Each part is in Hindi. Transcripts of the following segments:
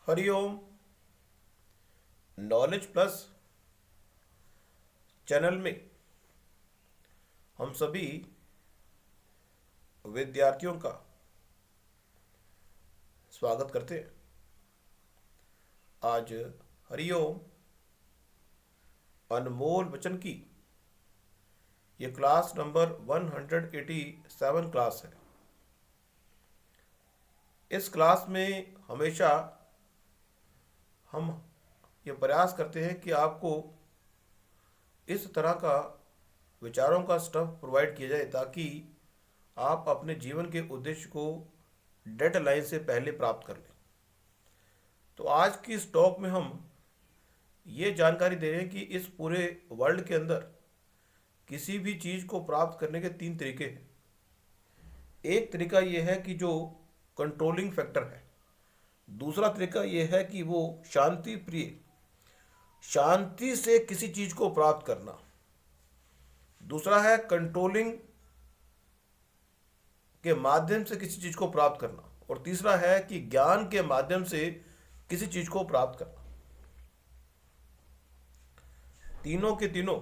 हरिओम। नॉलेज प्लस चैनल में हम सभी विद्यार्थियों का स्वागत करते हैं। आज हरिओम अनमोल वचन की ये क्लास नंबर 187 क्लास है। इस क्लास में हमेशा हम ये प्रयास करते हैं कि आपको इस तरह का विचारों का स्टफ प्रोवाइड किया जाए ताकि आप अपने जीवन के उद्देश्य को डेडलाइन से पहले प्राप्त कर लें। तो आज की इस टॉक में हम ये जानकारी दे रहे हैं कि इस पूरे वर्ल्ड के अंदर किसी भी चीज़ को प्राप्त करने के तीन तरीके हैं। एक तरीका ये है कि जो कंट्रोलिंग फैक्टर है, दूसरा तरीका यह है कि वो शांति प्रिय, शांति से किसी चीज को प्राप्त करना, दूसरा है कंट्रोलिंग के माध्यम से किसी चीज को प्राप्त करना, और तीसरा है कि ज्ञान के माध्यम से किसी चीज को प्राप्त करना। तीनों के तीनों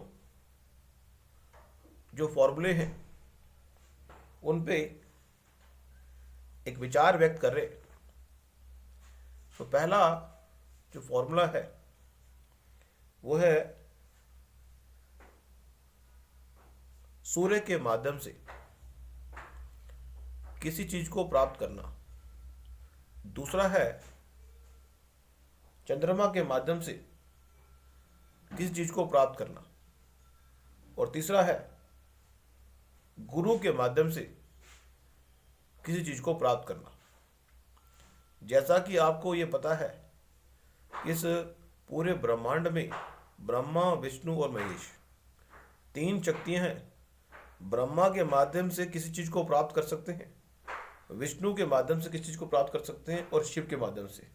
जो फॉर्मूले हैं उन पे एक विचार व्यक्त कर रहे हैं। तो पहला जो फॉर्मूला है वो है सूर्य के माध्यम से किसी चीज को प्राप्त करना, दूसरा है चंद्रमा के माध्यम से किसी चीज को प्राप्त करना, और तीसरा है गुरु के माध्यम से किसी चीज को प्राप्त करना। जैसा कि आपको ये पता है, इस पूरे ब्रह्मांड में ब्रह्मा, विष्णु और महेश तीन शक्तियां हैं। ब्रह्मा के माध्यम से किसी चीज को प्राप्त कर सकते हैं, विष्णु के माध्यम से किसी चीज को प्राप्त कर सकते हैं, और शिव के माध्यम से।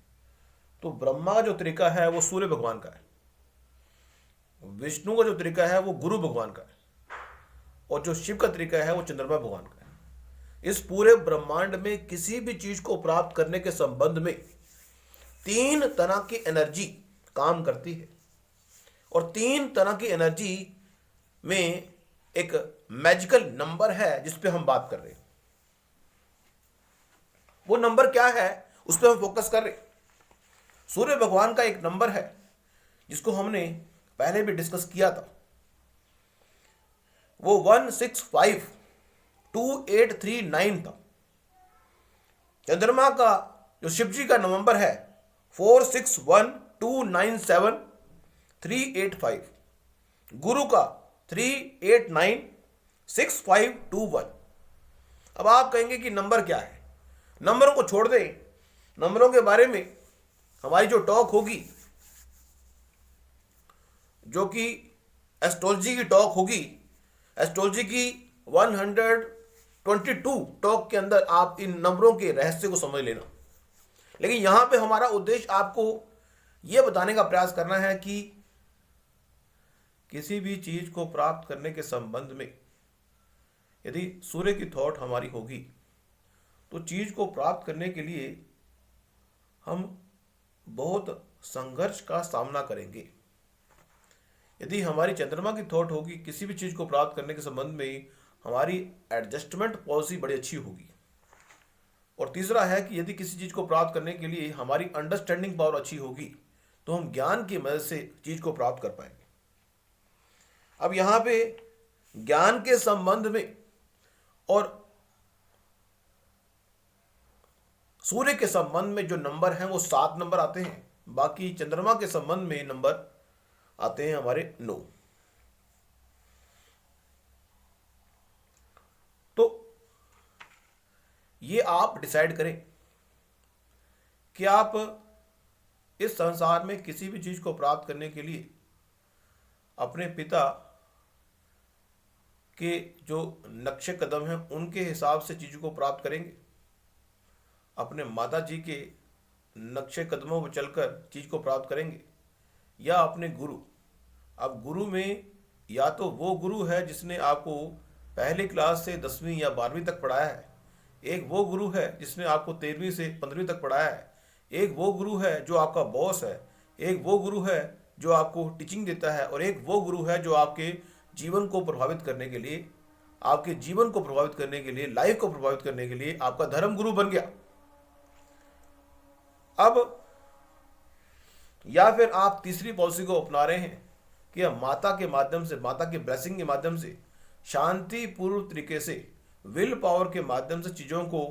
तो ब्रह्मा का जो तरीका है वो सूर्य भगवान का है, विष्णु का जो तरीका है वो गुरु भगवान का है, और जो शिव का तरीका है वो चंद्रमा भगवान का है। इस पूरे ब्रह्मांड में किसी भी चीज को प्राप्त करने के संबंध में तीन तरह की एनर्जी काम करती है, और तीन तरह की एनर्जी में एक मैजिकल नंबर है जिस पे हम बात कर रहे हैं। वो नंबर क्या है उस पर हम फोकस कर रहे हैं। सूर्य भगवान का एक नंबर है जिसको हमने पहले भी डिस्कस किया था, वो 1652,839 था। चंद्रमा का जो शिव जी का नंबर है 461,297,385, गुरु का 389,6521। अब आप कहेंगे कि नंबर क्या है, नंबरों को छोड़ दें, नंबरों के बारे में हमारी जो टॉक होगी, जो कि एस्ट्रोलॉजी की टॉक होगी, एस्ट्रोलॉजी की 122 टॉक के अंदर आप इन नंबरों के रहस्य को समझ लेना। लेकिन यहां पे हमारा उद्देश्य आपको यह बताने का प्रयास करना है कि किसी भी चीज को प्राप्त करने के संबंध में यदि सूर्य की थॉट हमारी होगी तो चीज को प्राप्त करने के लिए हम बहुत संघर्ष का सामना करेंगे। यदि हमारी चंद्रमा की थॉट होगी, किसी भी चीज को प्राप्त करने के संबंध में हमारी एडजस्टमेंट पॉलिसी बड़ी अच्छी होगी, और तीसरा है कि यदि किसी चीज को प्राप्त करने के लिए हमारी अंडरस्टैंडिंग पावर अच्छी होगी तो हम ज्ञान की मदद से चीज को प्राप्त कर पाएंगे। अब यहां पे ज्ञान के संबंध में और सूर्य के संबंध में जो नंबर हैं वो 7 नंबर आते हैं, बाकी चंद्रमा के संबंध में नंबर आते हैं हमारे 9। तो ये आप डिसाइड करें कि आप इस संसार में किसी भी चीज को प्राप्त करने के लिए अपने पिता के जो नक्शे कदम हैं उनके हिसाब से चीजों को प्राप्त करेंगे, अपने माता जी के नक्शे कदमों पर चलकर चीज को प्राप्त करेंगे, या अपने गुरु। अब गुरु में या तो वो गुरु है जिसने आपको पहली क्लास से 10वीं या 12वीं तक पढ़ाया है, एक वो गुरु है जिसने आपको 13वीं से 15वीं तक पढ़ाया है, एक वो गुरु है जो आपका बॉस है, एक वो गुरु है जो आपको टीचिंग देता है, और एक वो गुरु है जो आपके जीवन को प्रभावित करने के लिए, आपके जीवन को प्रभावित करने के लिए, लाइफ को प्रभावित करने के लिए आपका धर्म गुरु बन गया। अब या फिर आप तीसरी पॉलिसी को अपना रहे हैं कि हम माता के माध्यम से, माता के ब्लेसिंग के माध्यम से, शांतिपूर्व तरीके से, विल पावर के माध्यम से चीज़ों को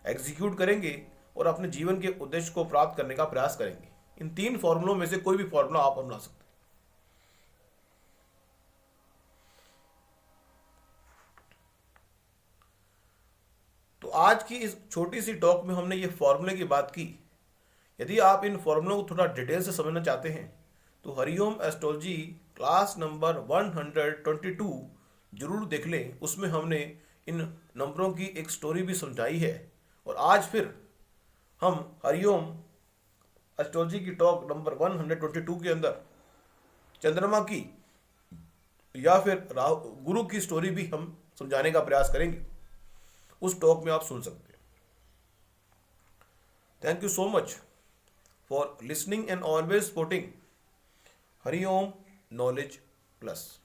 एग्जीक्यूट करेंगे और अपने जीवन के उद्देश्य को प्राप्त करने का प्रयास करेंगे। इन तीन फॉर्मूलों में से कोई भी फॉर्मूला आप अपना सकते हैं। तो आज की इस छोटी सी टॉक में हमने ये फॉर्मूले की बात की। यदि आप इन फॉर्मूलों को थोड़ा डिटेल से समझना चाहते हैं तो हरिओम एस्ट्रोलॉजी क्लास नंबर 122 जरूर देख लें। उसमें हमने इन नंबरों की एक स्टोरी भी समझाई है। और आज फिर हम हरिओम एस्ट्रोलॉजी की टॉक नंबर 122 के अंदर चंद्रमा की या फिर गुरु की स्टोरी भी हम समझाने का प्रयास करेंगे। उस टॉक में आप सुन सकते हैं। Thank you so much for listening and always supporting Hariom knowledge plus.